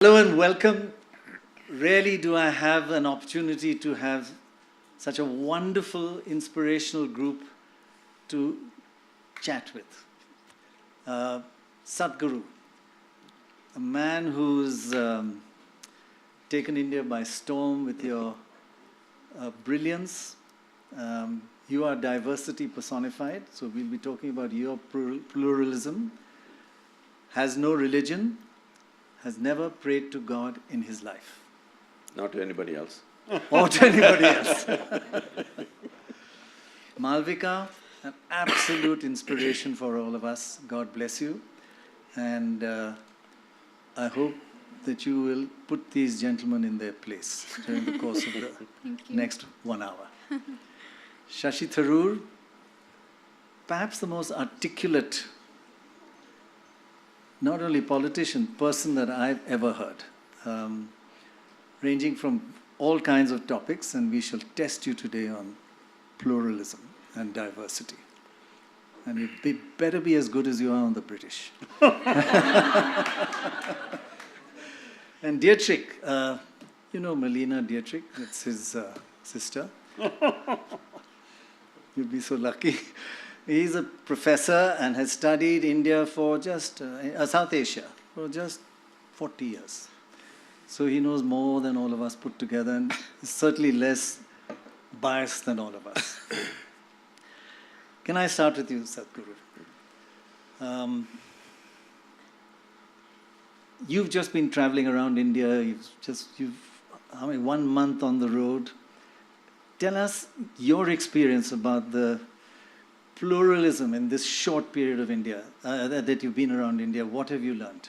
Hello and welcome. Rarely do I have an opportunity to have such a wonderful, inspirational group to chat with. Sadhguru, a man who's taken India by storm with your brilliance. You are diversity personified, so we'll be talking about your pluralism. Has no religion, has never prayed to God in his life. Not to anybody else. Or to anybody else. Malvika, an absolute inspiration for all of us. God bless you. And I hope that you will put these gentlemen in their place during the course of the next 1 hour. Shashi Tharoor, perhaps the most articulate, not only politician, person that I've ever heard. Ranging from all kinds of topics, and we shall test you today on pluralism and diversity. And you better be as good as you are on the British. And Dietrich, you know Melina Dietrich, that's his sister. You'll be so lucky. He's a professor and has studied India for just, South Asia, for just 40 years. So he knows more than all of us put together, and is certainly less biased than all of us. Can I start with you, Sadhguru? You've just been traveling around India. You've 1 month on the road. Tell us your experience about the pluralism in this short period of India, that you've been around India. What have you learned?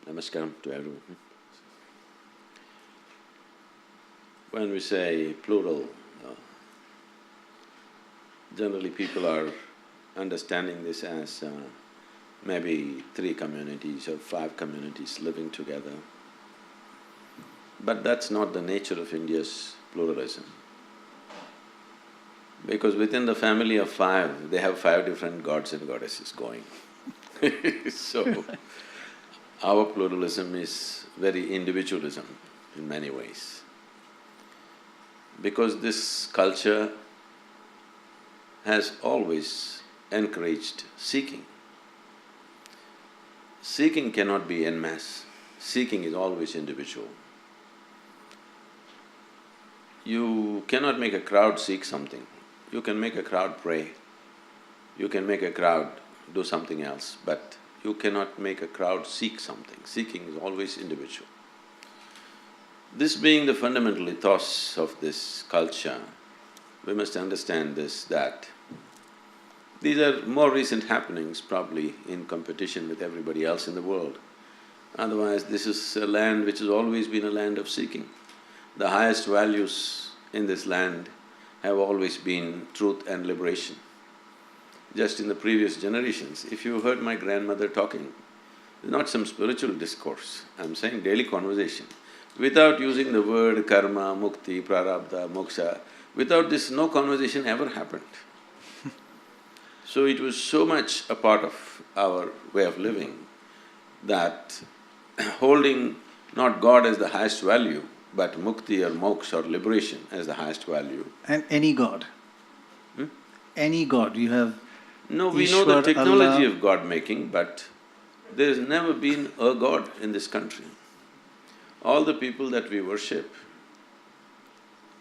Namaskaram to everyone. When we say plural, generally people are understanding this as maybe 3 communities or 5 communities living together. But that's not the nature of India's pluralism. Because within the family of 5, they have 5 different gods and goddesses going. So, our pluralism is very individualism in many ways. Because this culture has always encouraged seeking. Seeking cannot be en masse, seeking is always individual. You cannot make a crowd seek something. You can make a crowd pray, you can make a crowd do something else, but you cannot make a crowd seek something. Seeking is always individual. This being the fundamental ethos of this culture, we must understand this, that these are more recent happenings, probably in competition with everybody else in the world. Otherwise, this is a land which has always been a land of seeking. The highest values in this land have always been truth and liberation. Just in the previous generations, if you heard my grandmother talking, not some spiritual discourse, I'm saying daily conversation, without using the word karma, mukti, prarabdha, moksha, without this no conversation ever happened. So it was so much a part of our way of living that holding not God as the highest value, but mukti or moksha or liberation as the highest value. And any God? Any God, you have… No, we know the Ishwar, technology Allah. of God-making, but there's never been a God in this country. All the people that we worship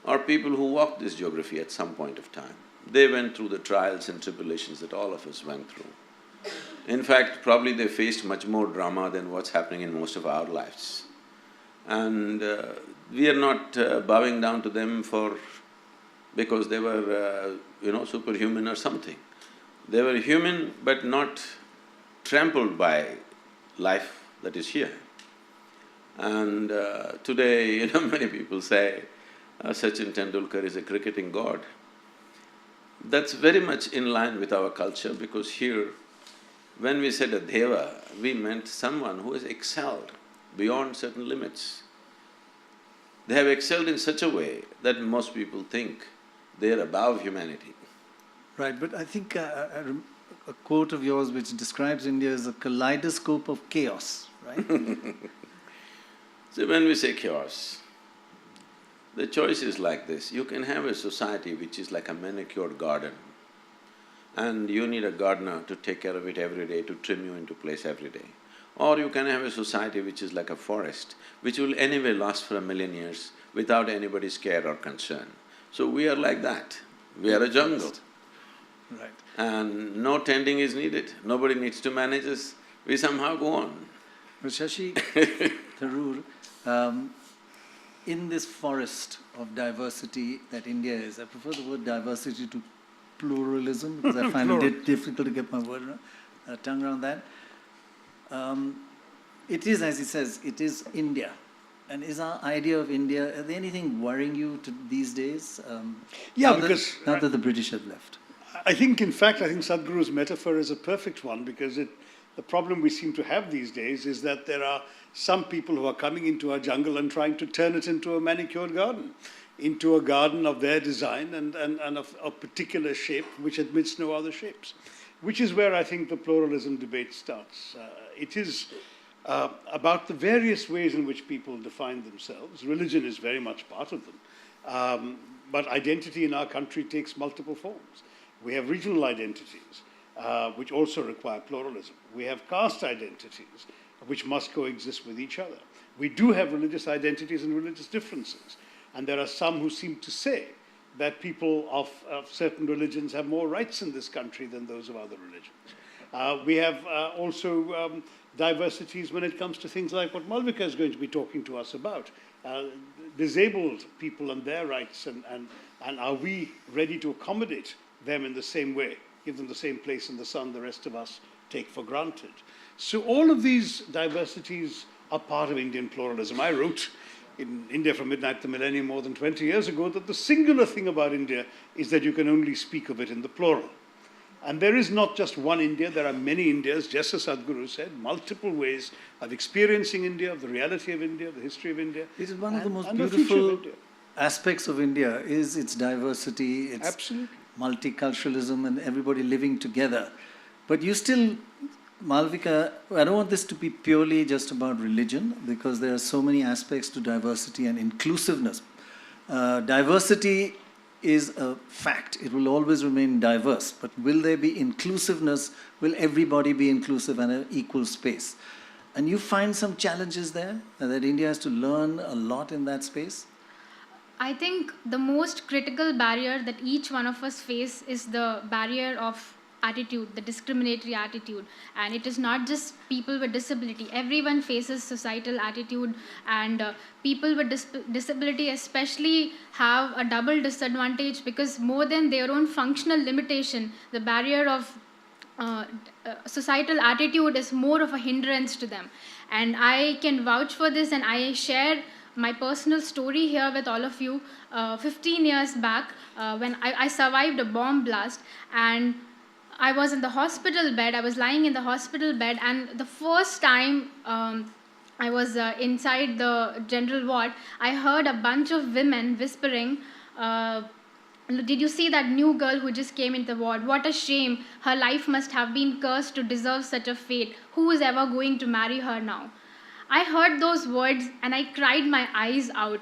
are people who walked this geography at some point of time. They went through the trials and tribulations that all of us went through. In fact, probably they faced much more drama than what's happening in most of our lives. And we are not bowing down to them because they were, superhuman or something. They were human but not trampled by life that is here. And today, many people say Sachin Tendulkar is a cricketing god. That's very much in line with our culture, because here, when we said a deva, we meant someone who has excelled beyond certain limits. They have excelled in such a way that most people think they are above humanity. Right, but I think a quote of yours which describes India as a kaleidoscope of chaos, right? See, when we say chaos, the choice is like this. You can have a society which is like a manicured garden, and you need a gardener to take care of it every day, to trim you into place every day. Or you can have a society which is like a forest, which will anyway last for 1,000,000 years without anybody's care or concern. So we are like that. We are a jungle. Right. And no tending is needed. Nobody needs to manage us. We somehow go on. But Shashi Tharoor, in this forest of diversity that India is, I prefer the word diversity to pluralism because I find it difficult to get my tongue around that. It is, as he says, it is India. And is our idea of India, is there anything worrying you these days? Yeah, now because… now that the British have left. I think Sadhguru's metaphor is a perfect one, because the problem we seem to have these days is that there are some people who are coming into our jungle and trying to turn it into a manicured garden, into a garden of their design and of a particular shape which admits no other shapes, which is where I think the pluralism debate starts. It is about the various ways in which people define themselves. Religion is very much part of them, but identity in our country takes multiple forms. We have regional identities, which also require pluralism. We have caste identities, which must coexist with each other. We do have religious identities and religious differences. And there are some who seem to say that people of certain religions have more rights in this country than those of other religions. We have also diversities when it comes to things like what Malvika is going to be talking to us about, disabled people and their rights, and are we ready to accommodate them in the same way, give them the same place in the sun the rest of us take for granted. So all of these diversities are part of Indian pluralism. I wrote in India from Midnight the Millennium more than 20 years ago that the singular thing about India is that you can only speak of it in the plural. And there is not just one India, there are many Indias, just as Sadhguru said, multiple ways of experiencing India, of the reality of India, the history of India. It is one of the most beautiful aspects of India is its diversity, its Absolutely. multiculturalism and everybody living together. But you still, Malvika, I don't want this to be purely just about religion because there are so many aspects to diversity and inclusiveness. Diversity is a fact. It will always remain diverse. But will there be inclusiveness? Will everybody be inclusive and an equal space? And you find some challenges there that India has to learn a lot in that space? I think the most critical barrier that each one of us face is the barrier of attitude, the discriminatory attitude. And it is not just people with disability. Everyone faces societal attitude, and people with disability especially have a double disadvantage because more than their own functional limitation, the barrier of societal attitude is more of a hindrance to them. And I can vouch for this, and I share my personal story here with all of you. 15 years back, when I survived a bomb blast, and I was in the hospital bed. I was lying in the hospital bed, and the first time I was inside the general ward, I heard a bunch of women whispering, did you see that new girl who just came into the ward? What a shame. Her life must have been cursed to deserve such a fate. Who is ever going to marry her now? I heard those words and I cried my eyes out.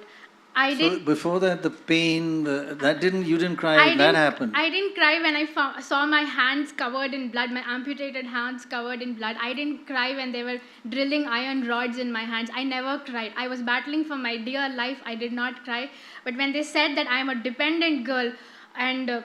So before that, the pain, you didn't cry, that happened? I didn't cry when I saw my hands covered in blood, my amputated hands covered in blood. I didn't cry when they were drilling iron rods in my hands. I never cried. I was battling for my dear life. I did not cry. But when they said that I am a dependent girl and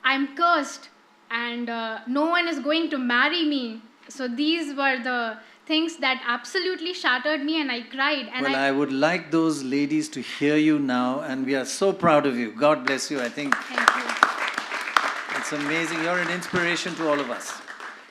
I'm cursed and no one is going to marry me, so these were the things that absolutely shattered me, and I cried. And I would like those ladies to hear you now, and we are so proud of you. God bless you, I think. Thank you. It's amazing. You're an inspiration to all of us.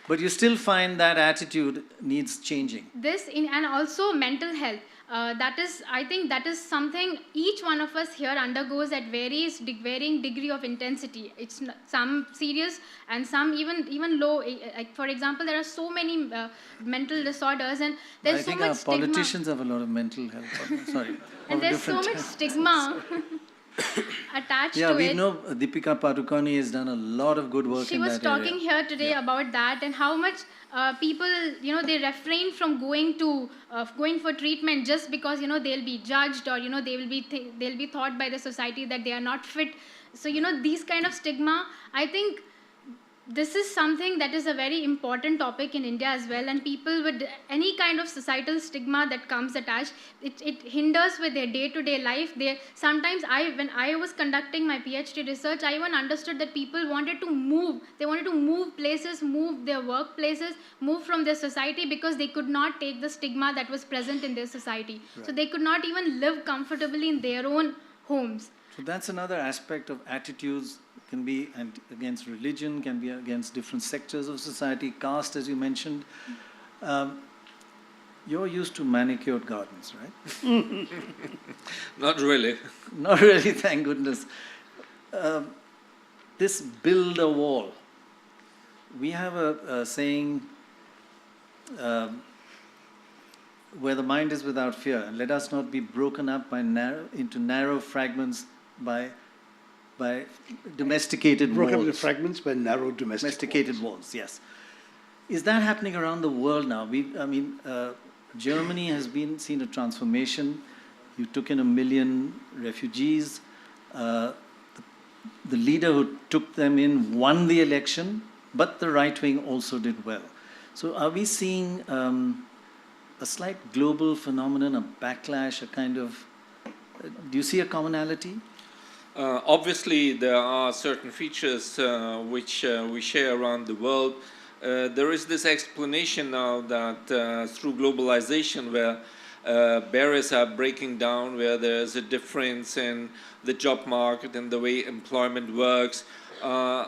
But you still find that attitude needs changing. And also mental health. I think that is something each one of us here undergoes at varying degree of intensity. It's some serious and some even low. Like for example, there are so many mental disorders, and there's so much stigma. I think our politicians have a lot of mental health. Sorry. And there's so much stigma. attached Yeah, to we it. know Deepika Padukone has done a lot of good work She in was that talking area. here today about that and how much people, they refrain from going for treatment just because, they'll be judged or, they'll be thought by the society that they are not fit. So, these kind of stigma, I think this is something that is a very important topic in India as well, and people with any kind of societal stigma that comes attached, it hinders with their day-to-day life. Sometimes when I was conducting my PhD research, I even understood that people wanted to move. They wanted to move places, move their workplaces, move from their society because they could not take the stigma that was present in their society. Right. So they could not even live comfortably in their own homes. So that's another aspect of attitudes. Can be against religion, can be against different sectors of society, caste, as you mentioned. You're used to manicured gardens, right? Not really. Not really, thank goodness. This build a wall. We have a saying, where the mind is without fear, and let us not be broken up into narrow fragments by domesticated Broken walls. up into fragments by narrow Domesticated walls, yes. Is that happening around the world now? Germany has seen a transformation. You took in 1 million refugees. The leader who took them in won the election, but the right wing also did well. So are we seeing a slight global phenomenon, a backlash, a kind of... do you see a commonality? Obviously, there are certain features which we share around the world. There is this explanation now that through globalization, where barriers are breaking down, where there is a difference in the job market and the way employment works, a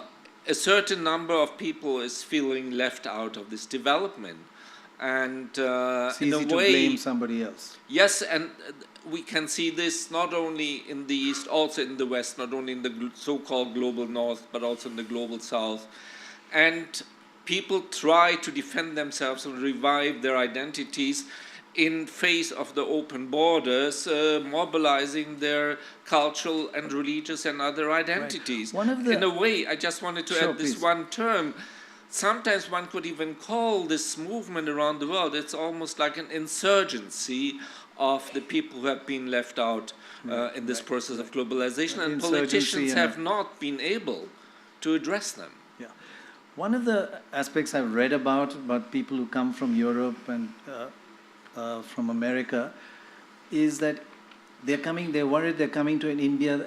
certain number of people is feeling left out of this development. And It's in easy a to way, blame somebody else. yes, and we can see this not only in the East, also in the West, not only in the so-called global North, but also in the global South. And people try to defend themselves and revive their identities in face of the open borders, mobilizing their cultural and religious and other identities. Right. In a way, I just wanted to add this one term. Sometimes one could even call this movement around the world, it's almost like an insurgency of the people who have been left out in this process of globalization, and politicians have not been able to address them. Yeah. One of the aspects I've read about people who come from Europe and from America is that they're worried they're coming to India,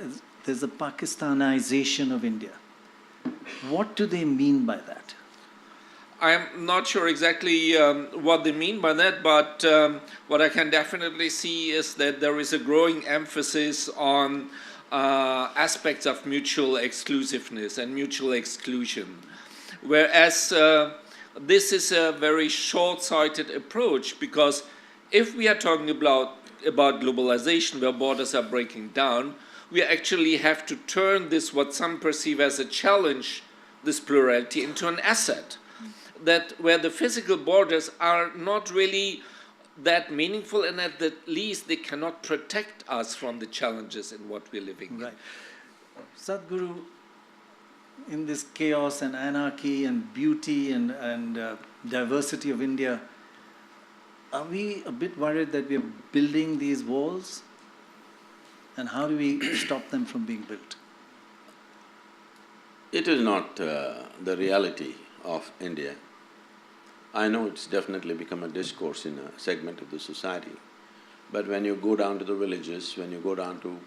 there's a Pakistanization of India. What do they mean by that? I'm not sure exactly what they mean by that, but what I can definitely see is that there is a growing emphasis on aspects of mutual exclusiveness and mutual exclusion. Whereas this is a very short-sighted approach, because if we are talking about globalization where borders are breaking down, we actually have to turn this, what some perceive as a challenge, this plurality, into an asset. That where the physical borders are not really that meaningful, and at the least they cannot protect us from the challenges in what we're living in. Sadhguru, in this chaos and anarchy and beauty and diversity of India, are we a bit worried that we're building these walls? And how do we stop them from being built? It is not the reality of India. I know it's definitely become a discourse in a segment of the society, but when you go down to the villages, when you go down to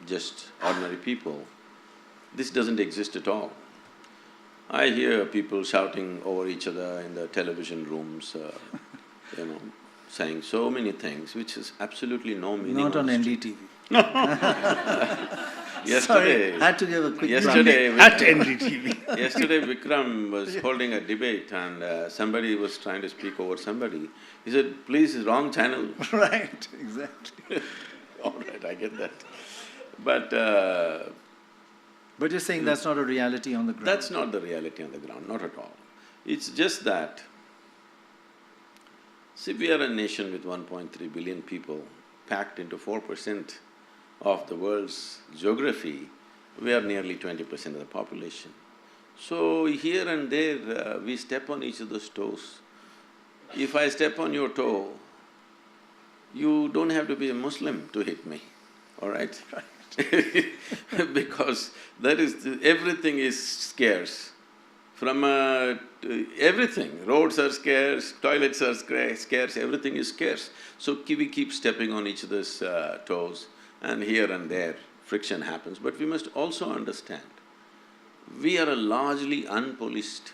just ordinary people, this doesn't exist at all. I hear people shouting over each other in the television rooms, saying so many things which is absolutely no meaning. Not on NDTV. Yesterday, sorry, I had to give a quick yesterday, At NDTV. Yesterday Vikram was holding a debate and somebody was trying to speak over somebody. He said, please, wrong channel. Right, exactly. All right, I get that. But you're saying that's not a reality on the ground? that's not the reality on the ground, not at all. It's just that, see, we are a nation with 1.3 billion people packed into 4% of the world's geography. We are nearly 20% of the population. So here and there, we step on each other's toes. If I step on your toe, you don't have to be a Muslim to hit me, all right? Because everything is scarce. From everything, roads are scarce, toilets are scarce, everything is scarce. So we keep stepping on each other's toes, and here and there friction happens. But we must also understand, we are a largely unpoliced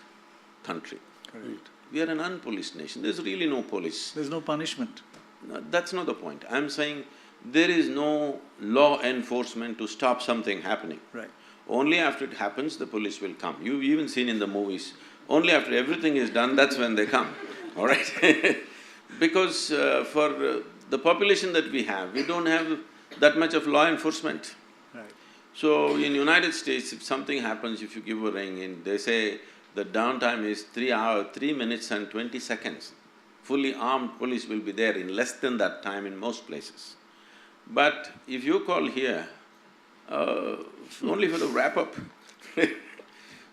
country. Correct. We are an unpoliced nation, there's really no police. There's no punishment. No, that's not the point. I'm saying there is no law enforcement to stop something happening. Right. Only after it happens, the police will come. You've even seen in the movies, only after everything is done, that's when they come, all right? Because for the population that we have, we don't have that much of law enforcement. Right. So in United States, if something happens, if you give a ring in, they say the downtime is 3 minutes and 20 seconds. Fully armed police will be there in less than that time in most places. But if you call here, only for the wrap-up.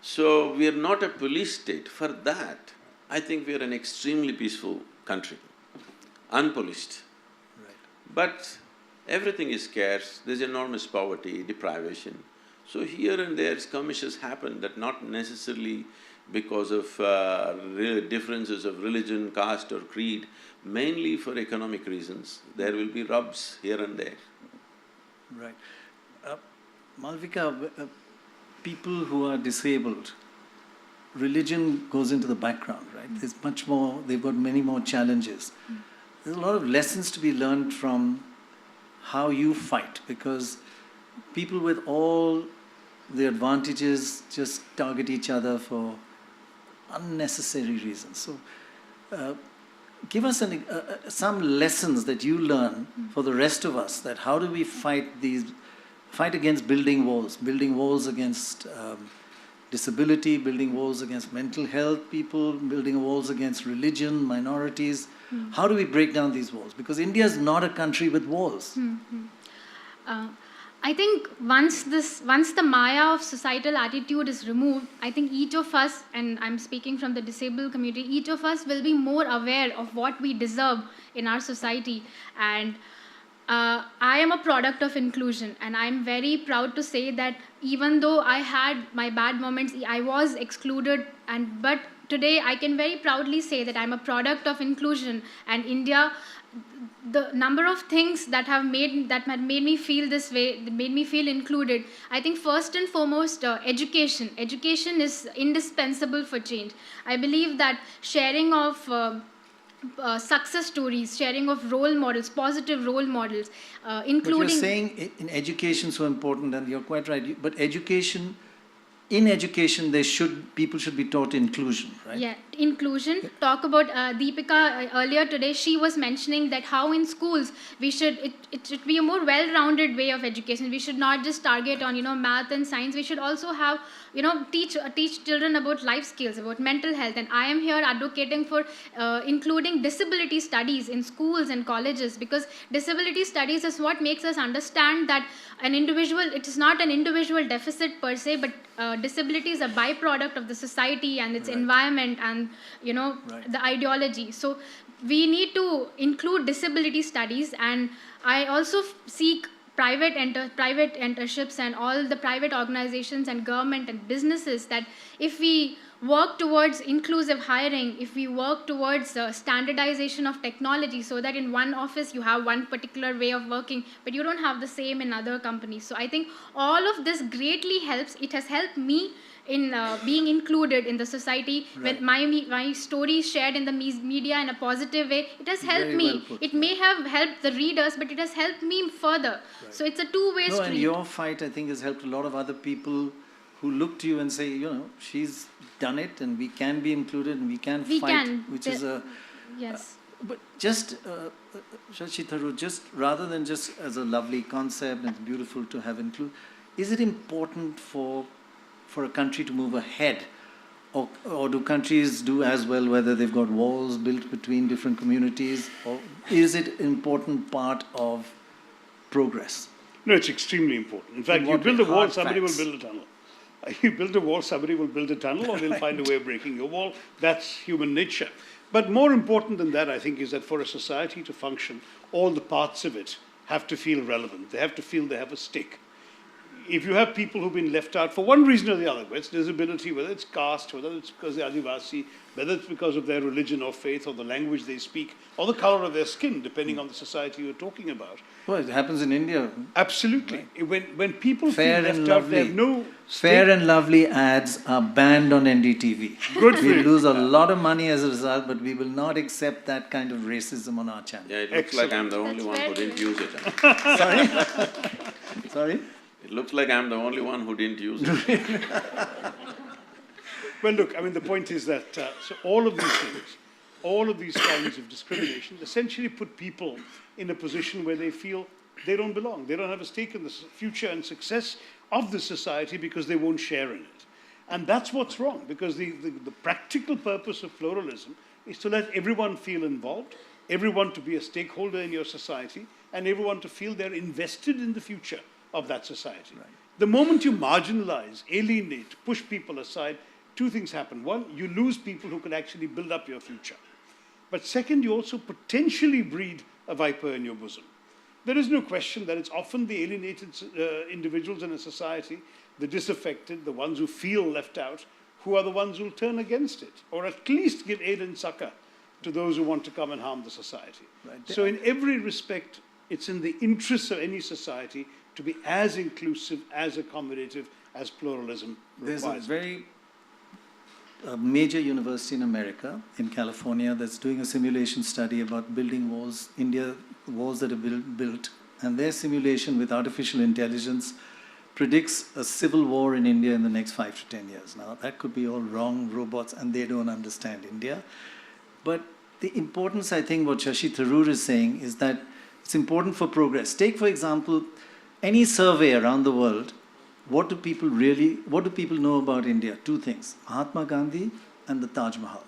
So we are not a police state. For that, I think we are an extremely peaceful country, unpoliced. Right. But everything is scarce, there's enormous poverty, deprivation. So here and there skirmishes happen, that not necessarily because of differences of religion, caste or creed, mainly for economic reasons. There will be rubs here and there. Right. Malvika, people who are disabled, religion goes into the background, right? There's much more, they've got many more challenges. There's a lot of lessons to be learned from how you fight, because people with all the advantages just target each other for unnecessary reasons. So, give us some lessons that you learn for the rest of us, that how do we fight against building walls against disability, building walls against mental health people, building walls against religion, minorities. How do we break down these walls? Because India is not a country with walls. I think once the maya of societal attitude is removed, I think each of us, and I'm speaking from the disabled community, each of us will be more aware of what we deserve in our society. And I am a product of inclusion, and I'm very proud to say that even though I had my bad moments, I was excluded, but today I can very proudly say that I'm a product of inclusion. And India, the number of things that had made me feel this way, that made me feel included. I think first and foremost, education. Education is indispensable for change. I believe that sharing of success stories, sharing of role models, positive role models, including… But you're saying in education so important, and you're quite right, but in education, people should be taught inclusion, right? Yeah, inclusion. Talk about Deepika earlier today. She was mentioning that how in schools it should be a more well-rounded way of education. We should not just target on math and science. We should also have teach children about life skills, about mental health. And I am here advocating for including disability studies in schools and colleges, because disability studies is what makes us understand that it is not an individual deficit per se, but disability is a byproduct of the society and its environment and the ideology. So we need to include disability studies. And I also seek private internships and all the private organizations and government and businesses, that if we work towards inclusive hiring, if we work towards standardization of technology, so that in one office you have one particular way of working, but you don't have the same in other companies. So I think all of this greatly helps. It has helped me in being included in the society. Right. When my story is shared in the media in a positive way, it has helped Very me. well put, It may have helped the readers, but it has helped me further. Right. So it's a two-way street. And your fight, I think, has helped a lot of other people who look to you and say, she's done it, and we can be included, and we can fight, which is a… Yes. But just, Shashi Tharoor, just rather than just as a lovely concept, and it's beautiful to have include, is it important for a country to move ahead? Or do countries do as well, whether they've got walls built between different communities? Or is it an important part of progress? No, it's extremely important. In fact, you what build way? a wall, Hard somebody facts. will build a tunnel. You build a wall, somebody will build a tunnel, or they'll find a way of breaking your wall. That's human nature. But more important than that, I think, is that for a society to function, all the parts of it have to feel relevant. They have to feel they have a stake. If you have people who've been left out for one reason or the other, whether it's disability, whether it's caste, whether it's because they're Adivasi, whether it's because of their religion or faith or the language they speak, or the color of their skin, depending on the society you're talking about. Well, it happens in India. Absolutely. When people Fair feel and left out, they have lovely. no Fair stake. and Lovely ads are banned on NDTV. Good for We you. lose a lot of money as a result, but we will not accept that kind of racism on our channel. Yeah, it looks like I'm the only That's one who very didn't use it. Sorry? Sorry? It looks like I'm the only one who didn't use it. Well, look, I mean, the point is that so all of these things, all of these kinds of discrimination essentially put people in a position where they feel they don't belong. They don't have a stake in the future and success of the society because they won't share in it. And that's what's wrong, because the practical purpose of pluralism is to let everyone feel involved, everyone to be a stakeholder in your society, and everyone to feel they're invested in the future of that society. Right. The moment you marginalize, alienate, push people aside, two things happen. One, you lose people who can actually build up your future. But second, you also potentially breed a viper in your bosom. There is no question that it's often the alienated individuals in a society, the disaffected, the ones who feel left out, who are the ones who will turn against it, or at least give aid and succor to those who want to come and harm the society. Right. So in every respect, it's in the interests of any society to be as inclusive, as accommodative as pluralism There's a requires. very major university in America, in California, that's doing a simulation study about building walls, walls that are built, and their simulation with artificial intelligence predicts a civil war in India in the next 5 to 10 years. Now, that could be all wrong, robots, and they don't understand India. But the importance, I think, what Shashi Tharoor is saying is that it's important for progress. Take, for example, any survey around the world. What do people know about India? Two things: Mahatma Gandhi and the Taj Mahal.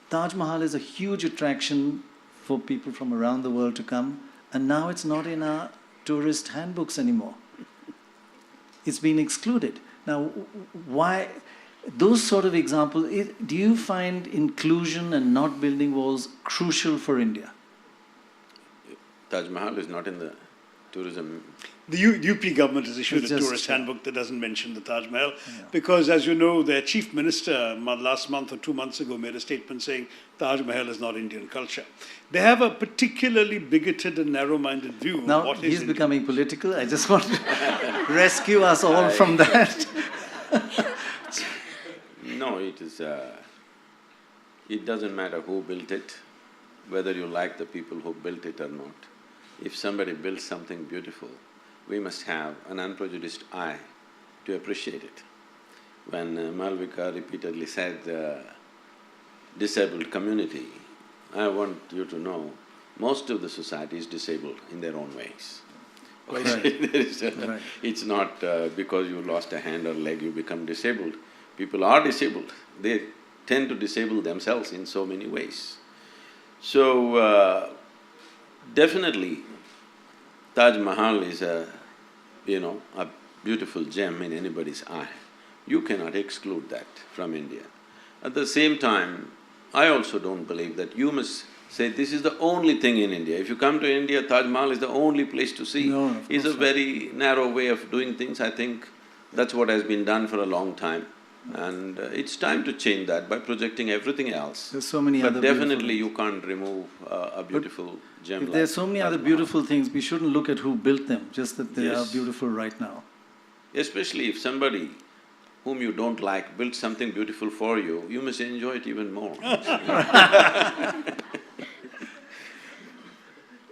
Taj Mahal is a huge attraction for people from around the world to come, and now it's not in our tourist handbooks anymore. It's been excluded. Now, why? Those sort of examples, do you find inclusion and not building walls crucial for India? Taj Mahal is not in the tourism. The UP government has issued It's a just, tourist handbook that doesn't mention the Taj Mahal because, as you know, their chief minister last month or 2 months ago made a statement saying Taj Mahal is not Indian culture. They have a particularly bigoted and narrow-minded view Now, of what is he's Indian. becoming political. I just want to rescue us all from that. No, it is. It doesn't matter who built it, whether you like the people who built it or not. If somebody builds something beautiful, we must have an unprejudiced eye to appreciate it. When Malvika repeatedly said disabled community, I want you to know, most of the society is disabled in their own ways. Right. It's not because you lost a hand or leg you become disabled. People are disabled. They tend to disable themselves in so many ways. So, definitely, Taj Mahal is a beautiful gem in anybody's eye. You cannot exclude that from India. At the same time, I also don't believe that you must say this is the only thing in India. If you come to India, Taj Mahal is the only place to see. No, of It's a course not. very narrow way of doing things. I think that's what has been done for a long time. And it's time to change that by projecting everything else. There's so many But other beautiful definitely things. you can't remove a beautiful gem If like there's so many Taj other Mahal. beautiful things, we shouldn't look at who built them, just that they are Yes. beautiful right now. Especially if somebody whom you don't like built something beautiful for you, you must enjoy it even more.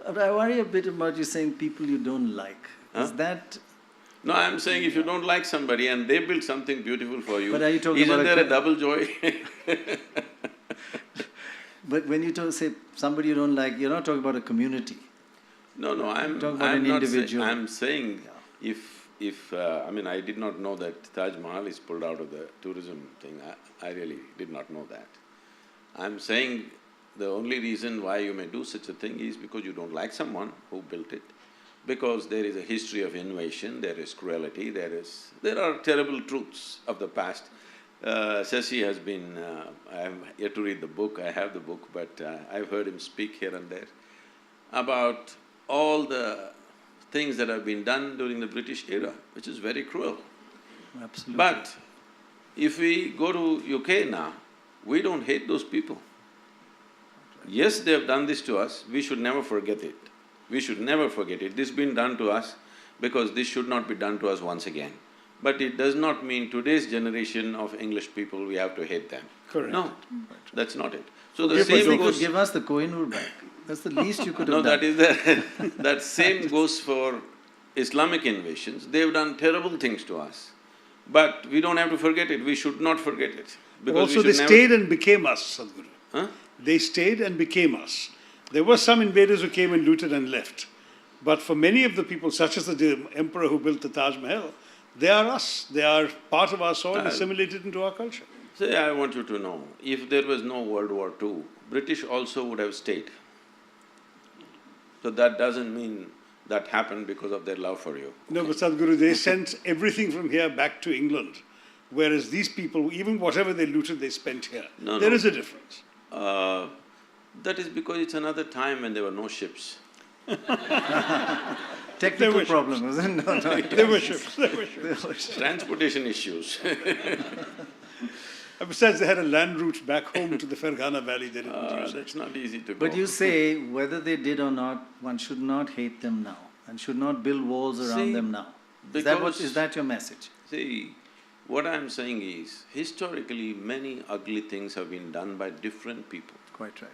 But I worry a bit about you saying people you don't like. Is Huh? that… No, I'm saying if you don't like somebody and they build something beautiful for you, But are you talking isn't about there a double joy? But when you say somebody you don't like, you're not talking about a community. No, I'm Talk about I'm an not individual. I'm saying if I mean, I did not know that Taj Mahal is pulled out of the tourism thing. I really did not know that. I'm saying the only reason why you may do such a thing is because you don't like someone who built it. because there is a history of invasion, there is cruelty, there are terrible truths of the past. Shashi has been… I am yet to read the book, I have the book, but I've heard him speak here and there about all the things that have been done during the British era, which is very cruel. Absolutely. But if we go to UK now, we don't hate those people. Yes, they have done this to us, we should never forget it. We should never forget it. This has been done to us because this should not be done to us once again. But it does not mean today's generation of English people, we have to hate them. Correct. No, that's not it. So the Yes, same they goes… could give us the Kohinoor back. That's the least you could No, have done. that is the… that same goes for Islamic invasions. They've done terrible things to us. But we don't have to forget it, we should not forget it. Because Also, we they should never… stayed and became us, Sadhguru. Huh? They stayed and became us. There were some invaders who came and looted and left. But for many of the people, such as the emperor who built the Taj Mahal, they are us. They are part of our soil, assimilated into our culture. Say, I want you to know, if there was no World War II, British also would have stayed. So that doesn't mean that happened because of their love for you. No, but Sadhguru, they sent everything from here back to England, whereas these people, even whatever they looted, they spent here. No, There no. is a difference. That is because it's another time when there were no ships. Technical There were problem, isn't it? No, no. There were ships, there were ships. Transportation issues. And besides, they had a land route back home to the Fergana Valley, they didn't use it. It's not easy to go. But you say, whether they did or not, one should not hate them now and should not build walls around See, them now. because- Is that your message? See, what I'm saying is, historically many ugly things have been done by different people. Quite right.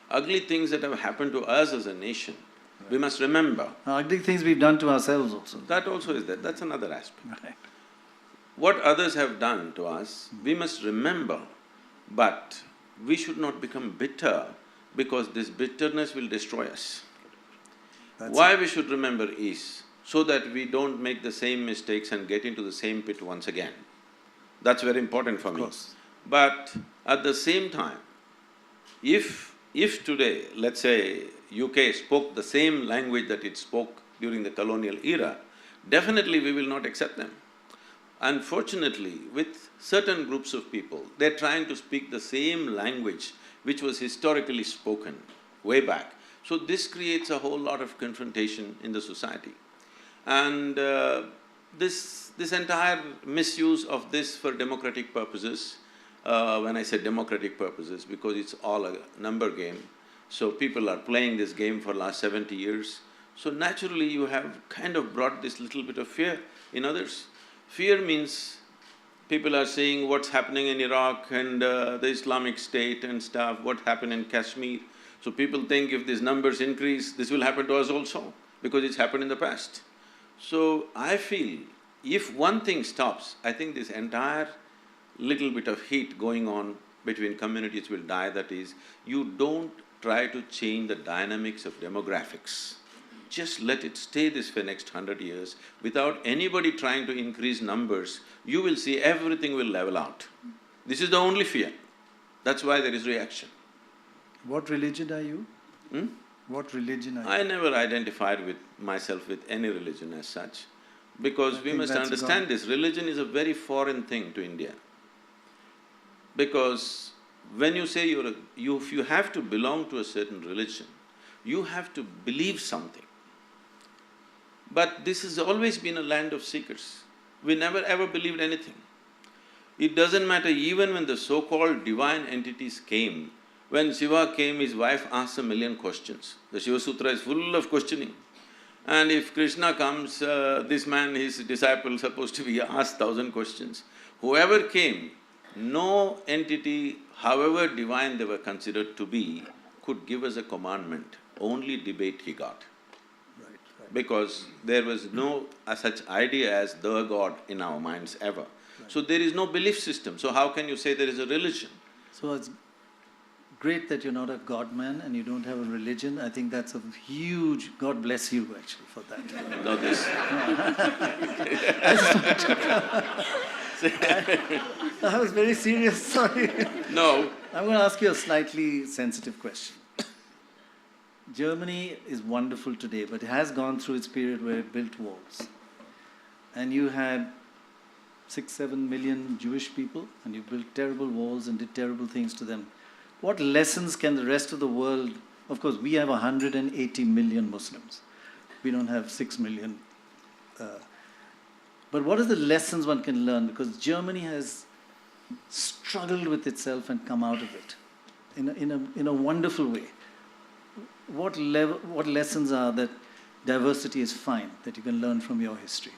Ugly things that have happened to us as a nation, we must remember. Ugly things we've done to ourselves also. That also is there, that's another aspect. Right. What others have done to us, we must remember, but we should not become bitter because this bitterness will destroy us. That's Why we should remember is so that we don't make the same mistakes and get into the same pit once again. That's very important for me. course. But at the same time, if today, let's say, UK spoke the same language that it spoke during the colonial era, definitely we will not accept them. Unfortunately, with certain groups of people, they're trying to speak the same language which was historically spoken way back. So this creates a whole lot of confrontation in the society. And this entire misuse of this for democratic purposes, when I say democratic purposes, because it's all a number game, so people are playing this game for last 70 years. So naturally you have kind of brought this little bit of fear in others. Fear means people are seeing what's happening in Iraq and the Islamic State and stuff, what happened in Kashmir. So people think if these numbers increase, this will happen to us also, because it's happened in the past. So I feel if one thing stops, I think this entire little bit of heat going on between communities will die, that is, you don't try to change the dynamics of demographics. Just let it stay this for next 100 years, without anybody trying to increase numbers, you will see everything will level out. This is the only fear. That's why there is reaction. What religion are you? Hmm? What religion are you? I never identified with myself with any religion as such, because we think must that's understand gone. this, religion is a very foreign thing to India. Because when you say if you have to belong to a certain religion, you have to believe something. But this has always been a land of seekers. We never ever believed anything. It doesn't matter, even when the so-called divine entities came, when Shiva came, his wife asked 1,000,000 questions. The Shiva Sutra is full of questioning. And if Krishna comes, this man, his disciple, supposed to be asked 1,000 questions. Whoever came, no entity, however divine they were considered to be, could give us a commandment. Only debate he got. Because there was no such idea as the God in our minds ever. So there is no belief system, so how can you say there is a religion? So it's great that you're not a God man and you don't have a religion. I think that's a huge… God bless you actually for that. No, this… I was very serious, sorry. No, I'm going to ask you a slightly sensitive question. Germany is wonderful today, but it has gone through its period where it built walls. And you had 6-7 million Jewish people, and you built terrible walls and did terrible things to them. What lessons can the rest of the world... Of course, we have 180 million Muslims. We don't have 6 million. But what are the lessons one can learn? Because Germany has struggled with itself and come out of it in a wonderful way. What lessons are that diversity is fine, that you can learn from your history?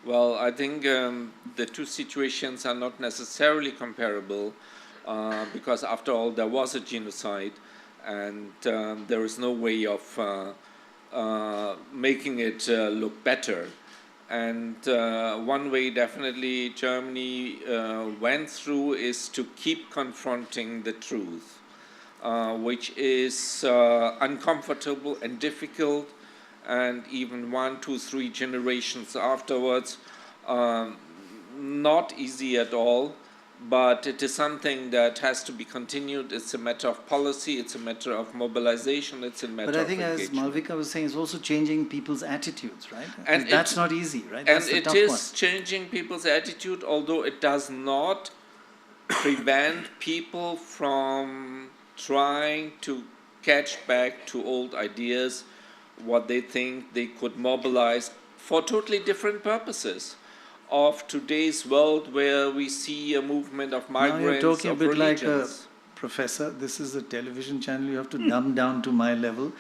Well, I think the two situations are not necessarily comparable because after all there was a genocide and there is no way of making it look better. And one way definitely Germany went through is to keep confronting the truth, which is uncomfortable and difficult, and even 1, 2, 3 generations afterwards, not easy at all. But it is something that has to be continued. It's a matter of policy, it's a matter of mobilization, it's a matter of engagement. But I think, as Malvika was saying, it's also changing people's attitudes, right? And that's not easy, right? And that's the it tough is one. changing people's attitude, although it does not prevent people from trying to catch back to old ideas, what they think they could mobilize for totally different purposes of today's world, where we see a movement of migrants, now you're talking a bit religions. like a professor. This is a television channel. You have to dumb down to my level.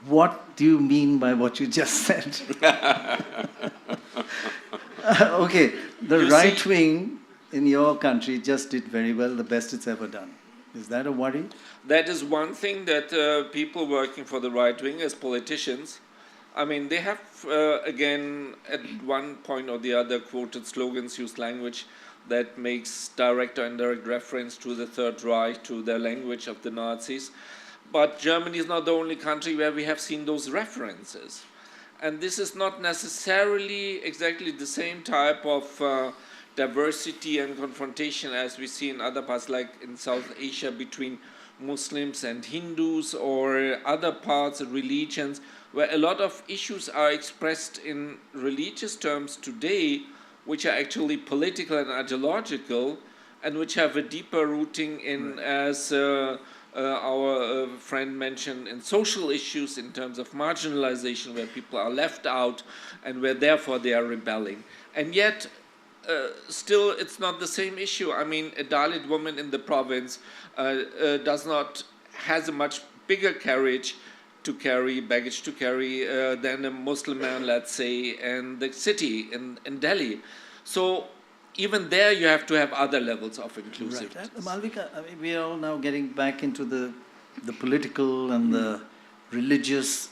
What do you mean by what you just said? Okay, the right wing in your country just did very well, the best it's ever done. Is that a worry? That is one thing that people working for the right wing as politicians, I mean, they have, again, at one point or the other, quoted slogans, used language that makes direct or indirect reference to the Third Reich, to the language of the Nazis. But Germany is not the only country where we have seen those references. And this is not necessarily exactly the same type of diversity and confrontation as we see in other parts, like in South Asia, between Muslims and Hindus, or other parts of religions, where a lot of issues are expressed in religious terms today, which are actually political and ideological, and which have a deeper rooting in, as our friend mentioned, in social issues in terms of marginalization, where people are left out and where therefore they are rebelling. And yet, still, it's not the same issue. I mean, a Dalit woman in the province has a much bigger baggage to carry than a Muslim man, let's say, in the city, in Delhi. So even there you have to have other levels of inclusivity. Right. Malvika, I mean, we are all now getting back into the political and the religious,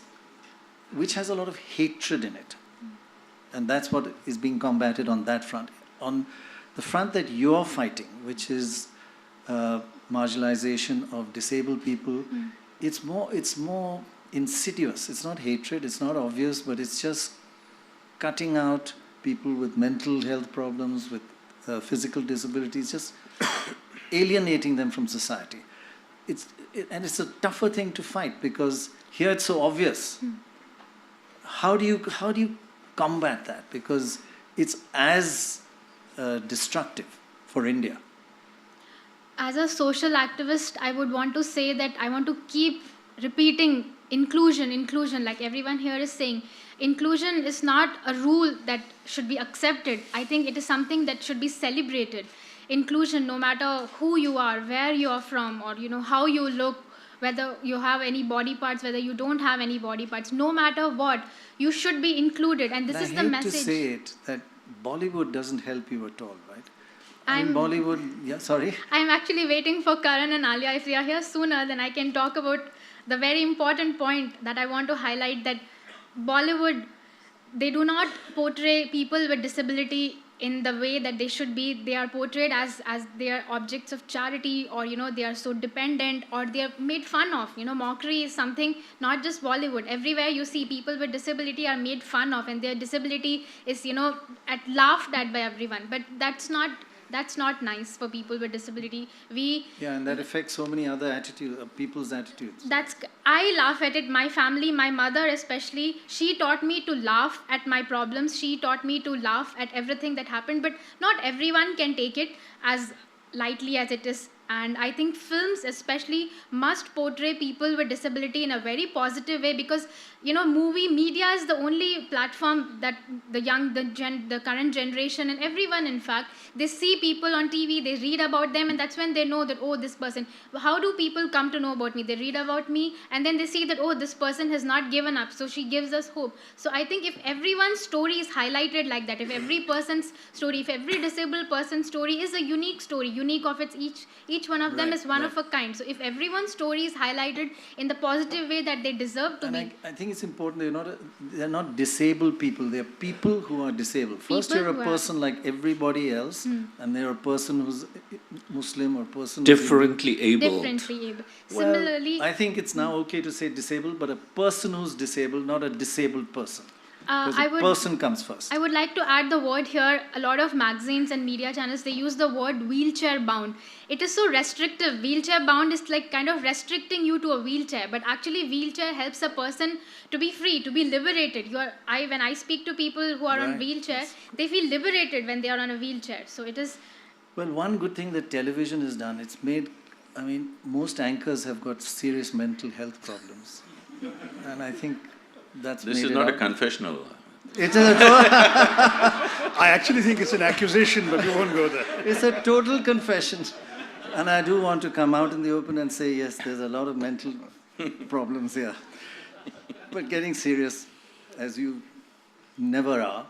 which has a lot of hatred in it. And that's what is being combated on that front. On the front that you're fighting, which is marginalization of disabled people, it's more insidious. It's not hatred, it's not obvious, but it's just cutting out people with mental health problems, with physical disabilities, just alienating them from society. And it's a tougher thing to fight, because here it's so obvious. How do you combat that? Because it's as destructive for India. As a social activist, I would want to say that I want to keep repeating inclusion, like everyone here is saying. Inclusion is not a rule that should be accepted. I think it is something that should be celebrated. Inclusion, no matter who you are, where you are from, or how you look, whether you have any body parts, whether you don't have any body parts, no matter what, you should be included. And this is the message. I hate to say it, that Bollywood doesn't help you at all, right? In Bollywood, yeah, sorry. I'm actually waiting for Karan and Alia. If they are here sooner, then I can talk about the very important point that I want to highlight, that Bollywood, they do not portray people with disability in the way that they should be. They are portrayed as they are objects of charity, or they are so dependent, or they are made fun of. Mockery is something, not just Bollywood. Everywhere you see people with disability are made fun of, and their disability is laughed at by everyone. But that's not That's not nice for people with disability. Yeah, and that affects so many other people's attitudes. I laugh at it. My family, my mother especially, she taught me to laugh at my problems. She taught me to laugh at everything that happened. But not everyone can take it as lightly as it is. And I think films especially must portray people with disability in a very positive way, because movie media is the only platform that the current generation and everyone, in fact, they see people on TV, they read about them, and that's when they know that, oh, this person, how do people come to know about me? They read about me, and then they see that, oh, this person has not given up, so she gives us hope. So I think if everyone's story is highlighted like that, if every person's story, if every disabled person's story is a unique story, unique of its each one of them is one of a kind. So if everyone's story is highlighted in the positive way that they deserve to be. I think it's important they're not disabled people, they're people who are disabled. First, you're a person like everybody else, and they're a person who's Muslim or person differently able. Similarly, I think it's now okay to say disabled, but a person who's disabled, not a disabled person. Because person comes first. I would like to add the word here. A lot of magazines and media channels, they use the word wheelchair bound. It is so restrictive. Wheelchair bound is like kind of restricting you to a wheelchair, but actually wheelchair helps a person to be free, to be liberated. When I speak to people who are on wheelchair, they feel liberated when they are on a wheelchair. So it is. Well, one good thing that television has done, it's made, most anchors have got serious mental health problems. And I think that's This is not a confessional. It is a I actually think it's an accusation, but we won't go there. It's a total confession. And I do want to come out in the open and say, yes, there's a lot of mental problems here. But getting serious, as you never are,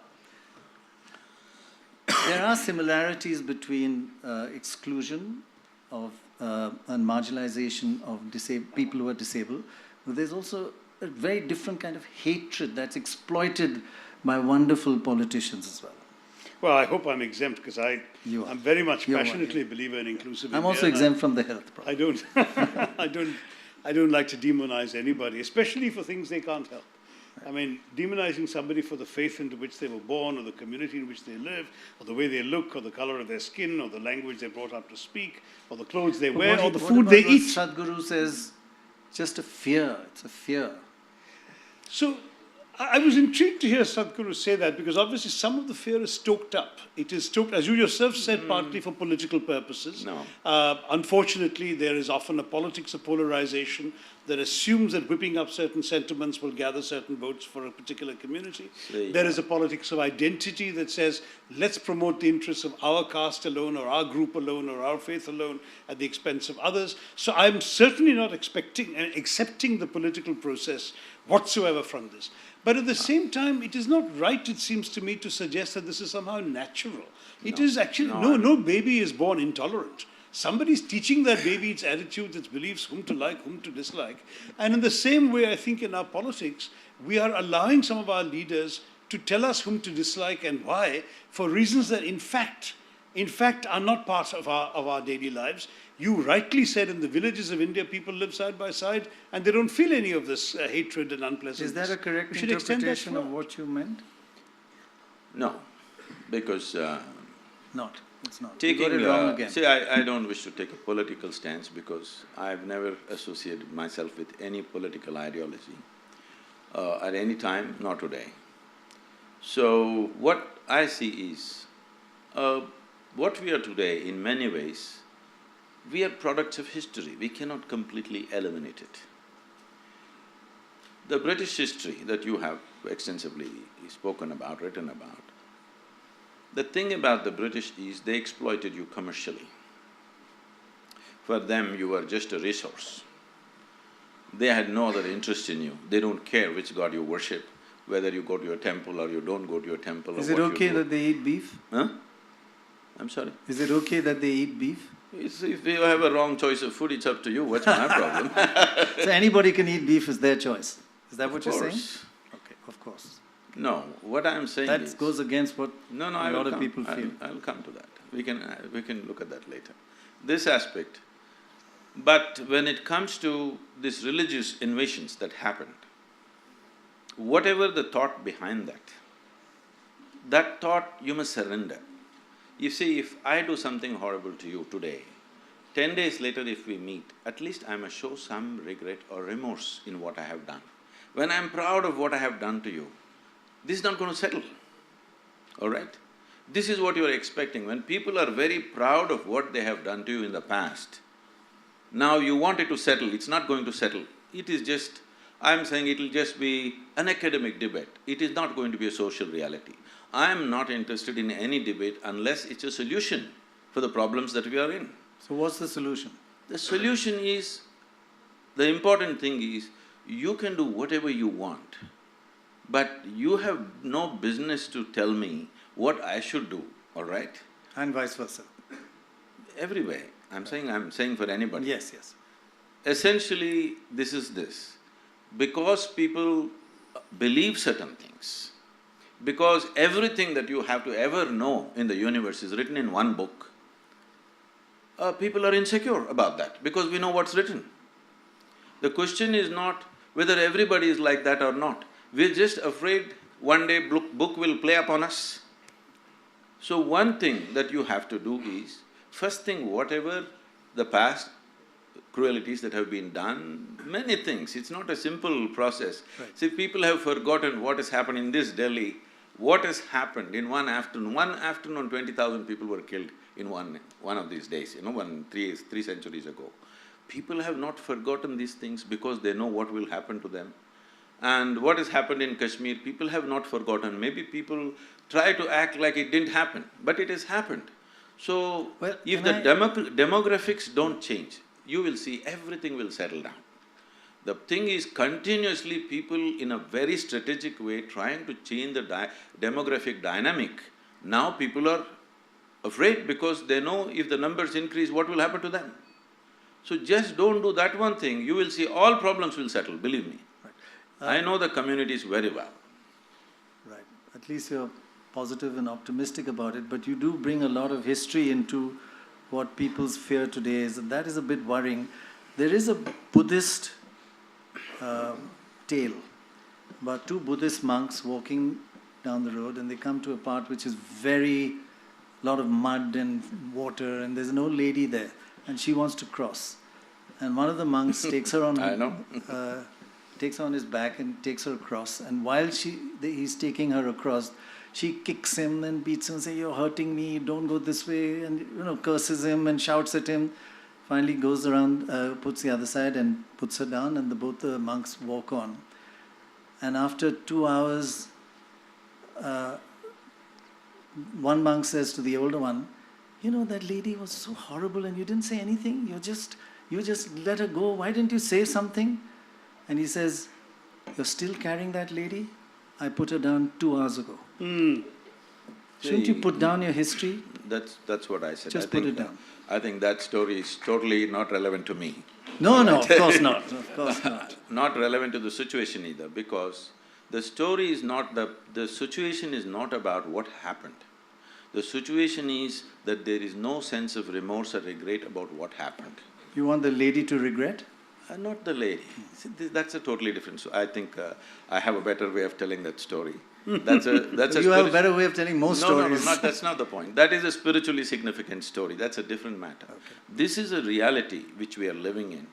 there are similarities between exclusion of and marginalization of people who are disabled, but there's also a very different kind of hatred that's exploited by wonderful politicians as well. Well, I hope I'm exempt, because I'm very much passionately a believer in inclusive India. I'm also exempt from the health problem. I don't like to demonize anybody, especially for things they can't help. Demonizing somebody for the faith into which they were born, or the community in which they live, or the way they look, or the color of their skin, or the language they're brought up to speak, or the clothes they wear, or the food they eat. Sadhguru says, just a fear, it's a fear. So I was intrigued to hear Sadhguru say that, because obviously some of the fear is stoked up. It is stoked, as you yourself said, partly for political purposes. No. Unfortunately, there is often a politics of polarization that assumes that whipping up certain sentiments will gather certain votes for a particular community. There is a politics of identity that says, let's promote the interests of our caste alone, or our group alone, or our faith alone, at the expense of others. So I'm certainly not accepting the political process whatsoever from this. But at the same time, it is not right, it seems to me, to suggest that this is somehow natural. It is actually, no baby is born intolerant. Somebody's teaching that baby its attitudes, its beliefs, whom to like, whom to dislike. And in the same way, I think in our politics, we are allowing some of our leaders to tell us whom to dislike and why, for reasons that in fact are not part of our daily lives. You rightly said, in the villages of India, people live side by side, and they don't feel any of this hatred and unpleasantness. Is that a correct interpretation of what you meant? No, because... It's not. Taking, you got it wrong again. See, I don't wish to take a political stance, because I've never associated myself with any political ideology at any time, not today. So what I see is, what we are today, in many ways, we are products of history. We cannot completely eliminate it. The British history that you have extensively spoken about, written about, the thing about the British is they exploited you commercially. For them, you were just a resource. They had no other interest in you. They don't care which god you worship, whether you go to your temple or you don't go to your temple. Is it okay that they eat beef? Huh? I'm sorry? Is it okay that they eat beef? If you have a wrong choice of food, it's up to you. What's my problem? So anybody can eat beef, is their choice. Is that what you're saying? Okay, of course. No, what I'm saying is… That goes against what a lot of people feel. I'll come to that. We can look at that later. This aspect. But when it comes to these religious invasions that happened, whatever the thought behind that thought you must surrender. You see, if I do something horrible to you today, 10 days later if we meet, at least I must show some regret or remorse in what I have done. When I'm proud of what I have done to you, this is not going to settle, all right? This is what you're expecting. When people are very proud of what they have done to you in the past, now you want it to settle, it's not going to settle. It is just… I'm saying it'll just be an academic debate. It is not going to be a social reality. I'm not interested in any debate unless it's a solution for the problems that we are in. So what's the solution? The solution is… the important thing is, you can do whatever you want, but you have no business to tell me what I should do, all right? And vice versa. Everywhere. I'm saying for anybody. Yes, yes. Essentially, this is this. Because people believe certain things, because everything that you have to ever know in the universe is written in one book, people are insecure about that because we know what's written. The question is not whether everybody is like that or not. We're just afraid one day book will play upon us. So one thing that you have to do is, first thing, whatever the past cruelties that have been done, many things, it's not a simple process. Right. See, people have forgotten what has happened in this Delhi, what has happened in one afternoon. One afternoon, 20,000 people were killed in one of these days, three centuries ago. People have not forgotten these things because they know what will happen to them. And what has happened in Kashmir, people have not forgotten. Maybe people try to act like it didn't happen, but it has happened. So, Well, if the demographics don't change, you will see everything will settle down. The thing is, continuously people in a very strategic way trying to change the demographic dynamic. Now people are afraid because they know if the numbers increase, what will happen to them? So just don't do that one thing, you will see all problems will settle, believe me. Right. I know the communities very well. Right. At least you're positive and optimistic about it, but you do bring a lot of history into what people's fear today is, and that is a bit worrying. There is a Buddhist tale about two Buddhist monks walking down the road, and they come to a part which is lot of mud and water, and there's an old lady there, and she wants to cross. And one of the monks takes her on… I know. takes her on his back and takes her across, and while he's taking her across, she kicks him and beats him and says, "You're hurting me, don't go this way," and curses him and shouts at him. Finally goes around, puts the other side and puts her down, and both the monks walk on. And after 2 hours, one monk says to the older one, "That lady was so horrible and you didn't say anything, you just let her go, why didn't you say something?" And he says, "You're still carrying that lady? I put her down 2 hours ago." Shouldn't you put down your history? That's what I said. Just put it down. I think that story is totally not relevant to me. No, of course not, of course not. Not relevant to the situation either, because the story is not… the situation is not about what happened. The situation is that there is no sense of remorse or regret about what happened. You want the lady to regret? Not the lady. See, that's a totally different… I think I have a better way of telling that story. That's a… You have a better way of telling most stories. No, that's not the point. That is a spiritually significant story, that's a different matter. Okay. This is a reality which we are living in,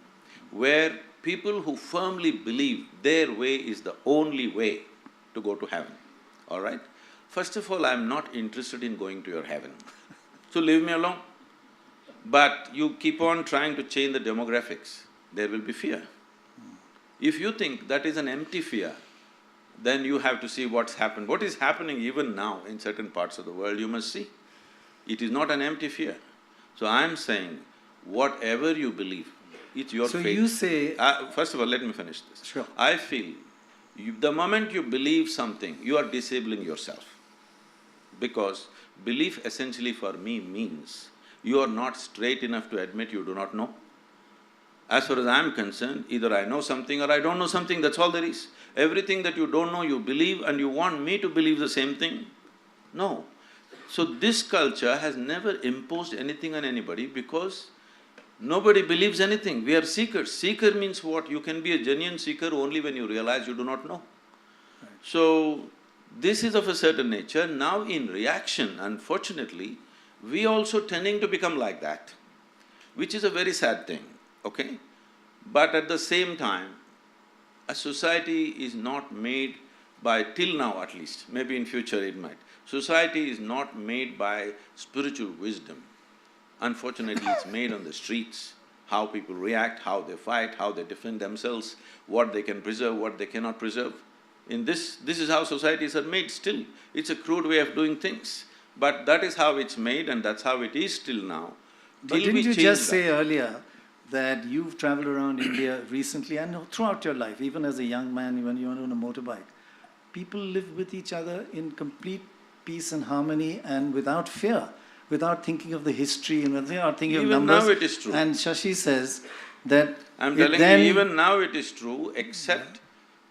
where people who firmly believe their way is the only way to go to heaven, all right? First of all, I'm not interested in going to your heaven, so leave me alone. But you keep on trying to change the demographics, there will be fear. If you think that is an empty fear, then you have to see what's happened. What is happening even now in certain parts of the world, you must see. It is not an empty fear. So I'm saying, whatever you believe, it's your faith. So you say… First of all, let me finish this. Sure. I feel, the moment you believe something, you are disabling yourself. Because belief essentially for me means you are not straight enough to admit you do not know. As far as I'm concerned, either I know something or I don't know something, that's all there is. Everything that you don't know, you believe, and you want me to believe the same thing? No. So this culture has never imposed anything on anybody because nobody believes anything. We are seekers. Seeker means what? You can be a genuine seeker only when you realize you do not know. So, this is of a certain nature. Now in reaction, unfortunately, we also tending to become like that, which is a very sad thing, okay? But at the same time, a society is not made by, till now at least, maybe in future it might, society is not made by spiritual wisdom. Unfortunately, it's made on the streets, how people react, how they fight, how they defend themselves, what they can preserve, what they cannot preserve. This is how societies are made still. It's a crude way of doing things, but that is how it's made and that's how it is still now. But didn't you just say earlier that you've traveled around India recently and throughout your life, even as a young man, when you were on a motorbike, people live with each other in complete peace and harmony and without fear, without thinking of the history and without thinking of numbers. Even now it is true. And Shashi says that… I'm telling you, even now it is true, except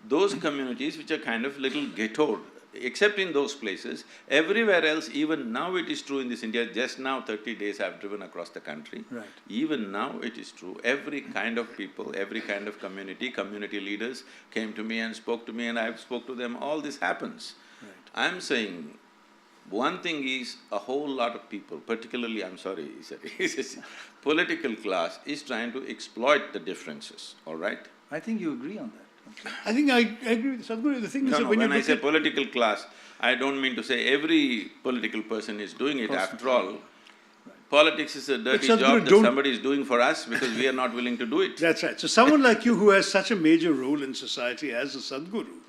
those communities which are kind of little ghettoed, except in those places. Everywhere else, even now it is true in this India. Just now, 30 days I've driven across the country. Right. Even now it is true. Every kind of people, every kind of community leaders came to me and spoke to me and I spoke to them. All this happens. Right. I'm saying, one thing is a whole lot of people, particularly, political class is trying to exploit the differences, all right? I think you agree on that. Okay. I think I agree with Sadhguru. The thing is that when I say political class, I don't mean to say every political person is doing it. After all, right. Politics is a dirty job that somebody is doing for us because we are not willing to do it. That's right. So someone like you who has such a major role in society as a Sadhguru,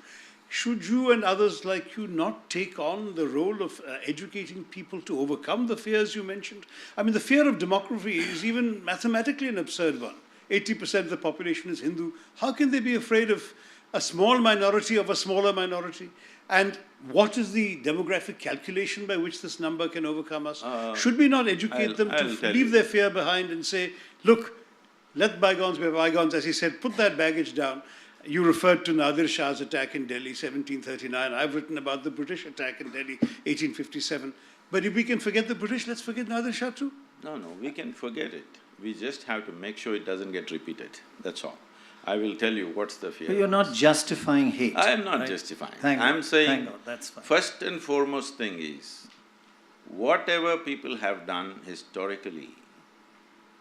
should you and others like you not take on the role of educating people to overcome the fears you mentioned? I mean, the fear of demography is even mathematically an absurd one. 80% of the population is Hindu. How can they be afraid of a small minority of a smaller minority? And what is the demographic calculation by which this number can overcome us? Should we not educate them to leave their fear behind and say, look, let bygones be bygones, as he said, put that baggage down. You referred to Nadir Shah's attack in Delhi, 1739. I've written about the British attack in Delhi, 1857. But if we can forget the British, let's forget Nadir Shah too. No, we can forget it. We just have to make sure it doesn't get repeated, that's all. I will tell you what's the fear. But you're not justifying hate. I am not right? justifying. I'm saying, that's fine. First and foremost thing is, whatever people have done historically,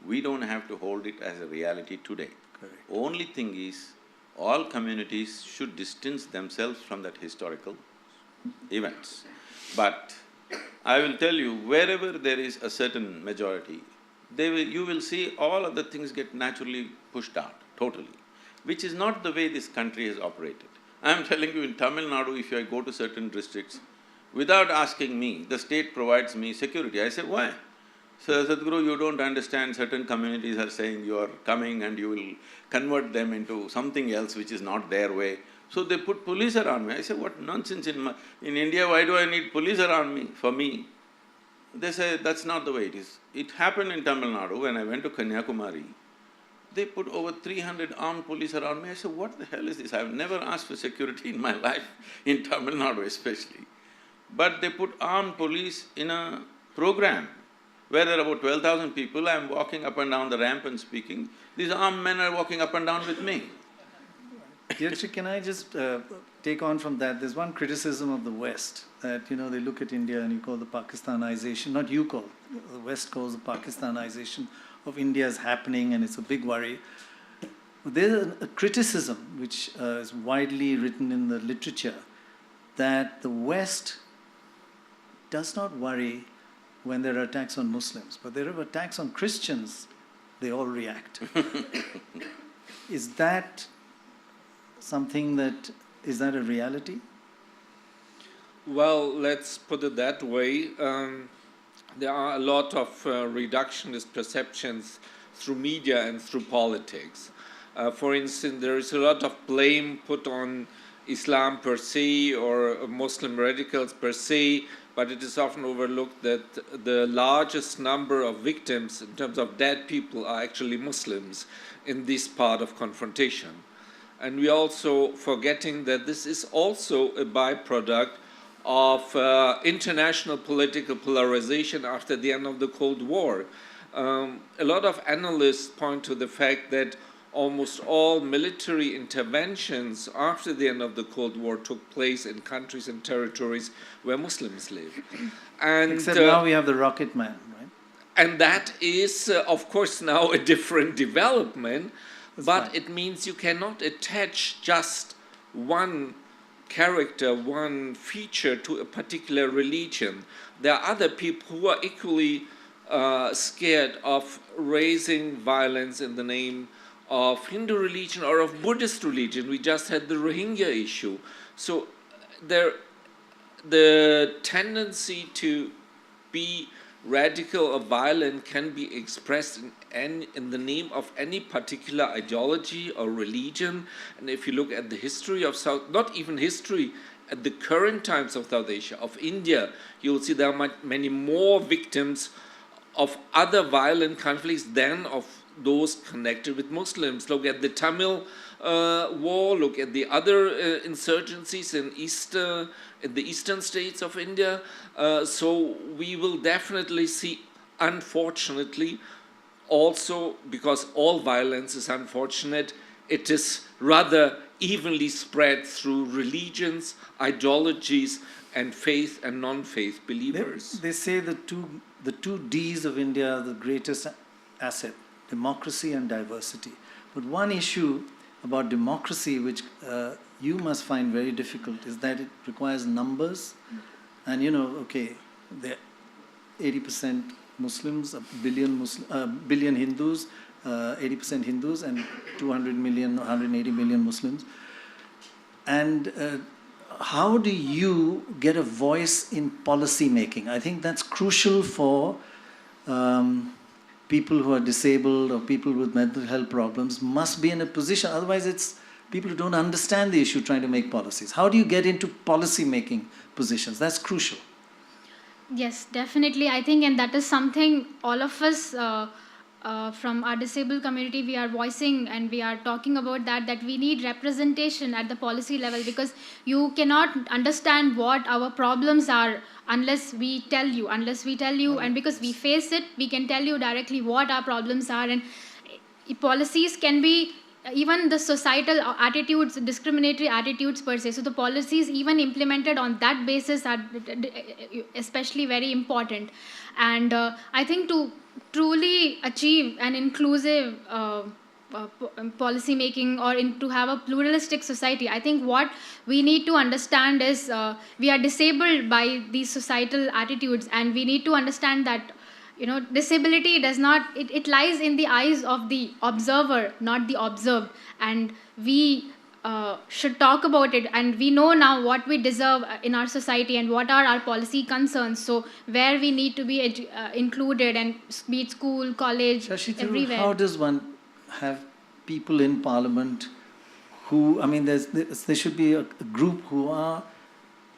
we don't have to hold it as a reality today. Correct. Only thing is, all communities should distance themselves from that historical events. But I will tell you, wherever there is a certain majority, you will see all other things get naturally pushed out, totally, which is not the way this country has operated. I am telling you, in Tamil Nadu, if I go to certain districts, without asking me, the state provides me security. I say, why? So, Sadhguru, you don't understand, certain communities are saying you are coming and you will convert them into something else which is not their way. So they put police around me. I say, what nonsense, in India, why do I need police around me, for me? They say, that's not the way it is. It happened in Tamil Nadu when I went to Kanyakumari. They put over 300 armed police around me. I said, what the hell is this? I've never asked for security in my life, in Tamil Nadu especially. But they put armed police in a program where there are about 12,000 people. I'm walking up and down the ramp and speaking. These armed men are walking up and down with me. Dhyanalinga, can I just take on from that? There's one criticism of the West that, they look at India and you call the Pakistanization, not you call, the West calls the Pakistanization of India is happening and it's a big worry. There's a criticism which is widely written in the literature that the West does not worry when there are attacks on Muslims, but there are attacks on Christians, they all react. Is that something that… is that a reality? Well, let's put it that way. There are a lot of reductionist perceptions through media and through politics. For instance, there is a lot of blame put on Islam per se or Muslim radicals per se, but it is often overlooked that the largest number of victims in terms of dead people are actually Muslims in this part of confrontation. And we are also forgetting that this is also a byproduct of international political polarization after the end of the Cold War. A lot of analysts point to the fact that almost all military interventions after the end of the Cold War took place in countries and territories where Muslims live. And Except now we have the Rocket Man, right? and that is, of course, now a different development, but fine. it means you cannot attach just one character, one feature to a particular religion. There are other people who are equally scared of raising violence in the name of Hindu religion or of Buddhist religion. We just had the Rohingya issue. So the tendency to be radical or violent can be expressed in the name of any particular ideology or religion. And if you look at the history of not even history, at the current times of South Asia, of India, you will see there are many more victims of other violent conflicts than of those connected with Muslims. Look at the Tamil war, look at the other insurgencies in the eastern states of India. So we will definitely see, unfortunately, also, because all violence is unfortunate, it is rather evenly spread through religions, ideologies, and faith and non-faith believers. They say the two Ds of India are the greatest asset, democracy and diversity. But one issue about democracy, which you must find very difficult, is that it requires numbers. And there are 80% Muslims, a billion Hindus, 80% Hindus, and 200 million, 180 million Muslims. And how do you get a voice in policy making? I think that's crucial for people who are disabled or people with mental health problems must be in a position. Otherwise, it's people who don't understand the issue trying to make policies. How do you get into policy making positions? That's crucial. Yes, definitely. I think, and that is something all of us from our disabled community, we are voicing and we are talking about that we need representation at the policy level, because you cannot understand what our problems are unless we tell you. And because we face it, we can tell you directly what our problems are. And policies can be even the societal attitudes, discriminatory attitudes per se. So the policies even implemented on that basis are especially very important. And I think to truly achieve an inclusive policy making or to have a pluralistic society, I think what we need to understand is we are disabled by these societal attitudes, and we need to understand that disability does not, it lies in the eyes of the observer, not the observed. And we should talk about it, and we know now what we deserve in our society and what are our policy concerns. So where we need to be included, and be it school, college, Shashi, everywhere. how does one have people in parliament who, there should be a group who are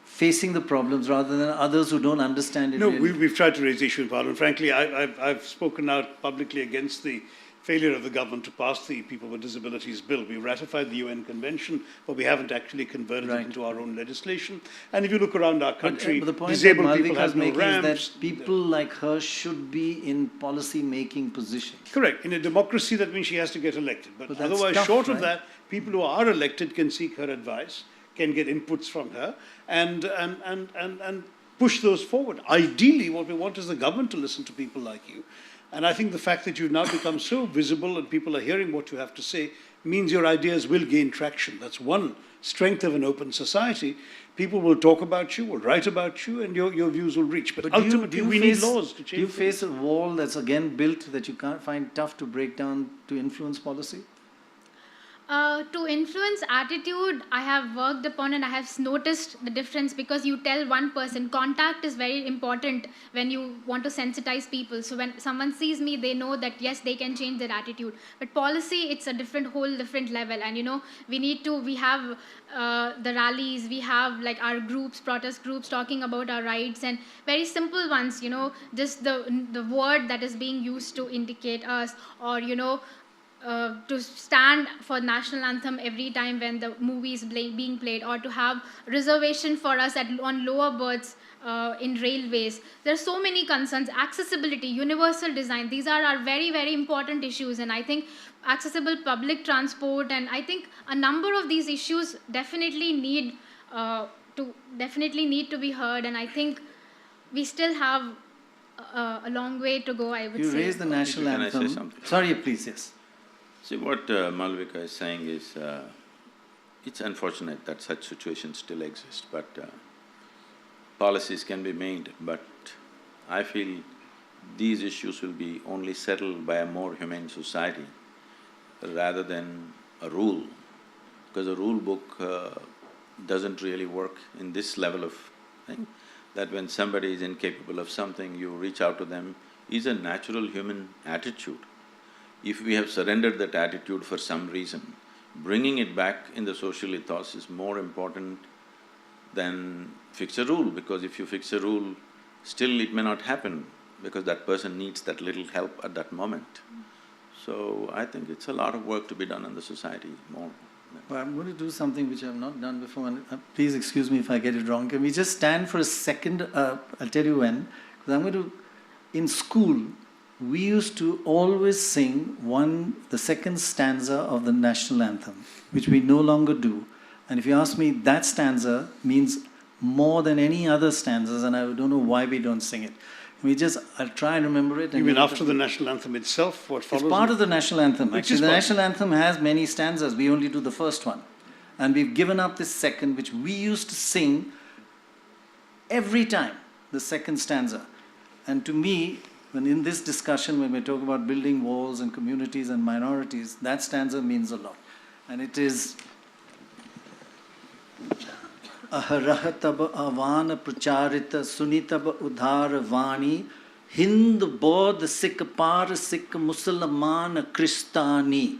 facing the problems rather than others who don't understand it? No, really? we've tried to raise the issue in Parliament. Frankly, I've spoken out publicly against the failure of the government to pass the People with Disabilities Bill. We ratified the UN Convention, but we haven't actually converted it into our own legislation. And if you look around our country, but the point disabled that people Malvika have is no making ramps. is that people like her should be in policy-making positions. Correct. In a democracy, that means she has to get elected. But that's otherwise, tough, short right? of that, people who are elected can seek her advice, can get inputs from her, and push those forward. Ideally, what we want is the government to listen to people like you. And I think the fact that you've now become so visible and people are hearing what you have to say means your ideas will gain traction. That's one strength of an open society. People will talk about you, will write about you, and your views will reach. But ultimately, we need laws to change. Do you face a wall that's again built that you can't find tough to break down to influence policy? To influence attitude, I have worked upon, and I have noticed the difference, because you tell one person, contact is very important when you want to sensitize people. So when someone sees me, they know that yes, they can change their attitude. But policy, it's a whole different level. And we have the rallies, we have like our groups, protest groups talking about our rights, and very simple ones, just the word that is being used to indicate us, or to stand for national anthem every time when the movie is being played, or to have reservation for us on lower berths in railways. There are so many concerns. Accessibility, universal design, these are our very, very important issues. And I think accessible public transport, and I think a number of these issues definitely need to be heard. And I think we still have a long way to go, I would say. You raised the national Can anthem. I say something? Sorry, please, yes. See, what Malvika is saying is, it's unfortunate that such situations still exist, but policies can be made, but I feel these issues will be only settled by a more humane society rather than a rule, because a rule book doesn't really work in this level of thing, that when somebody is incapable of something, you reach out to them, is a natural human attitude. If we have surrendered that attitude for some reason, bringing it back in the social ethos is more important than fix a rule, because if you fix a rule, still it may not happen because that person needs that little help at that moment. So I think it's a lot of work to be done in the society more. Well, I'm going to do something which I've not done before, and please excuse me if I get it wrong. Can we just stand for a second? I'll tell you when. Because I'm going to… In school, we used to always sing the second stanza of the national anthem, which we no longer do. And if you ask me, that stanza means more than any other stanzas, and I don't know why we don't sing it. I'll try and remember it. You mean after the national anthem itself, what follows? It's part of the national anthem. Which Actually, is the part- national anthem has many stanzas. We only do the first one. And we've given up this second, which we used to sing every time, the second stanza. And to me, when in this discussion, when we talk about building walls and communities and minorities, that stanza means a lot. And it is… Aharahatab avana pracharita sunitab udhara vani Hind bodh sikh par sikh Musalman Kristani.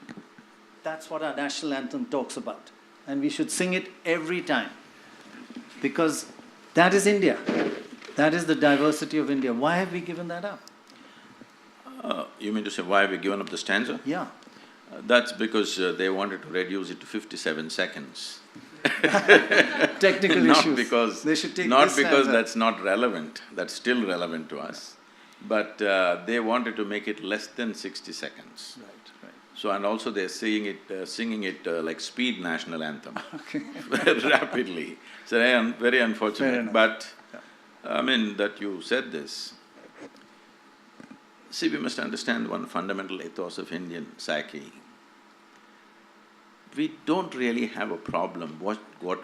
That's what our national anthem talks about. And we should sing it every time. Because that is India. That is the diversity of India. Why have we given that up? You mean to say why have we given up the stanza? Yeah. That's because they wanted to reduce it to 57 seconds. Technical Not issues. because… They should take not this because stanza. that's not relevant, that's still relevant to us, but they wanted to make it less than 60 seconds. Right, right. So, and also they're singing it like speed national anthem, Okay. rapidly. So, very unfortunate. Fair enough. But, Yeah. I mean, that you said this. See, we must understand one fundamental ethos of Indian psyche. We don't really have a problem what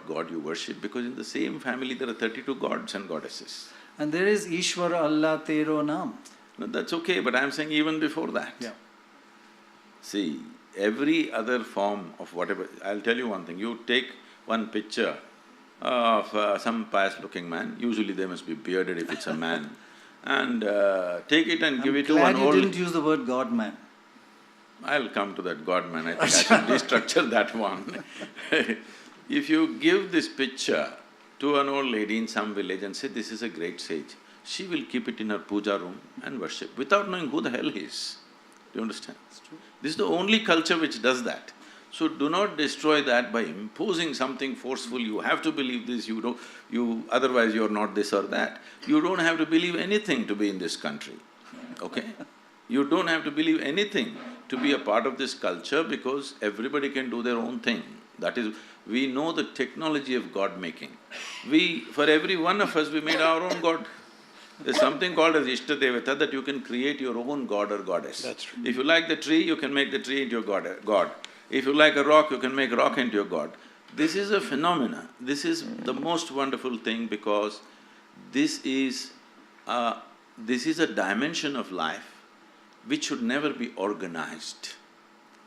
God you worship, because in the same family there are 32 gods and goddesses. And there is Ishwara Allah Tero Naam. No, that's okay, but I'm saying even before that. Yeah. See, every other form of whatever… I'll tell you one thing, you take one picture of some pious-looking man, usually they must be bearded if it's a man, and take it and give it to one I'm glad old… you didn't use the word God man. I'll come to that God man, I think I should restructure that one. If you give this picture to an old lady in some village and say, this is a great sage, she will keep it in her puja room and worship without knowing who the hell he is. Do you understand? This is the only culture which does that. So do not destroy that by imposing something forceful, you have to believe this, otherwise you're not this or that. You don't have to believe anything to be in this country, okay? You don't have to believe anything to be a part of this culture, because everybody can do their own thing. That is, we know the technology of God-making. For every one of us, we made our own God. There's something called as Ishta Devata, that you can create your own god or goddess. That's true. If you like the tree, you can make the tree into your god. If you like a rock, you can make a rock into your god. This is a phenomena. This is the most wonderful thing, because this is a dimension of life which should never be organized.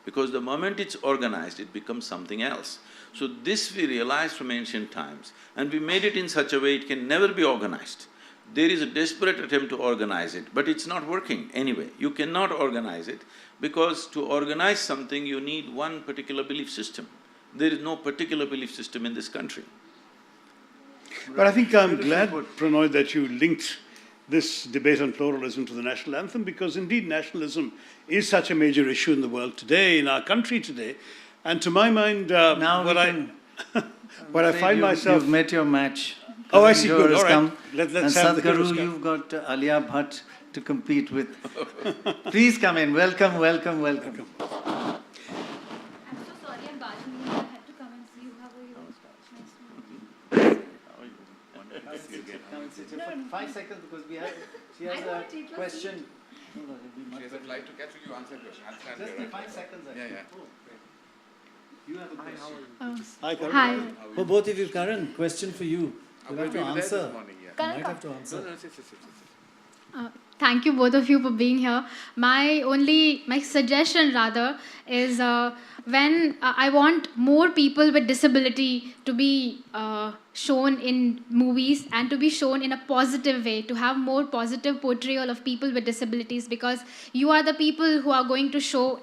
Because the moment it's organized, it becomes something else. So this we realized from ancient times, and we made it in such a way it can never be organized. There is a desperate attempt to organize it, but it's not working anyway. You cannot organize it, because to organize something you need one particular belief system. There is no particular belief system in this country. But I think I'm glad, Pranoy, that you linked this debate on pluralism to the national anthem, because indeed nationalism is such a major issue in the world today, in our country today. And to my mind, Now what I find myself... You've met your match. Oh, I see. Karan Good. Johar All has right. come. Let's And have the heroes Sadhguru, come. you've got Alia Bhatt to compete with. Please come in. Welcome, welcome, welcome. I'm so sorry I'm barging in. I had to come and see you. How are you? Nice to meet you. Come and sit here for 5 seconds because she has a question. She has a flight to catch. Will you answer question? I'll stand Just there. in 5 seconds. Yeah, yeah. Oh, great. You have a question. Hi, Karan. Hi. For both of you, Karan, question for you. You have to We were there answer. this morning, yeah. You might have to answer. No, sit. Thank you both of you for being here. My suggestion rather is when I want more people with disability to be shown in movies and to be shown in a positive way, to have more positive portrayal of people with disabilities, because you are the people who are going to show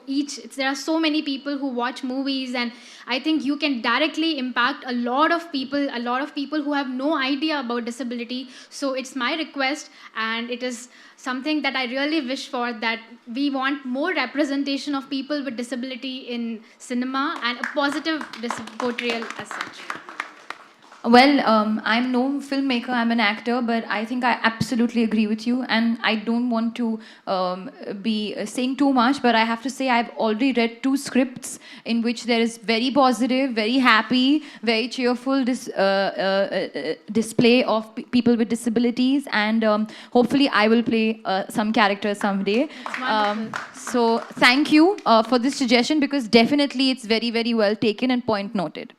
there are so many people who watch movies, and I think you can directly impact a lot of people who have no idea about disability. So it's my request, and it is something that I really wish for, that we want more representation of people with disability in cinema and a positive portrayal as such. Well, I'm no filmmaker, I'm an actor, but I think I absolutely agree with you, and I don't want to be saying too much, but I have to say I've already read 2 scripts in which there is very positive, very happy, very cheerful display of people with disabilities, and hopefully I will play some characters someday. So thank you for this suggestion, because definitely it's very, very well taken and point noted.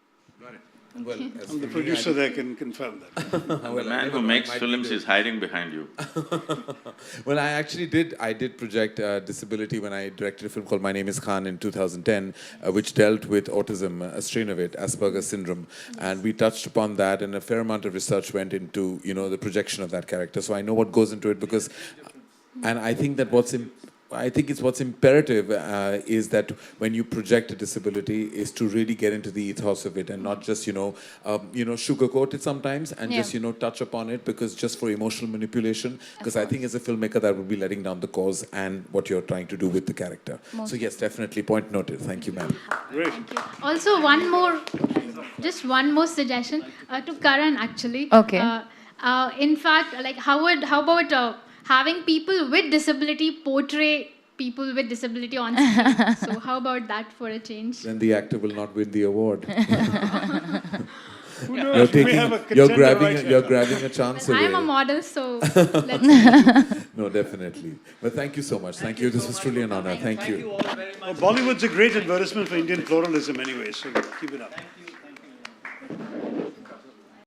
Well, I'm the producer there, can confirm that. The man who makes films is hiding behind you. Well, I did project disability when I directed a film called My Name is Khan in 2010, which dealt with autism, a strain of it, Asperger's syndrome. And we touched upon that, and a fair amount of research went into, the projection of that character. So I know what goes into it, because, and I think that what's imperative is that when you project a disability is to really get into the ethos of it and not just, sugarcoat it sometimes and just, touch upon it because just for emotional manipulation. Because I think as a filmmaker that would be letting down the cause and what you're trying to do with the character. So yes, definitely, point noted. Thank you, ma'am. Great. Also, just one more suggestion to Karan actually. Okay. In fact, like how about having people with disability portray people with disability on screen? So how about that for a change? Then the actor will not win the award. Who knows? You're grabbing a chance away. I'm a model, so let's see. No, definitely. But thank you so much. Thank you. This was truly an honor. Thank you. All very much. Bollywood's a great advertisement for Indian pluralism anyway, so keep it up.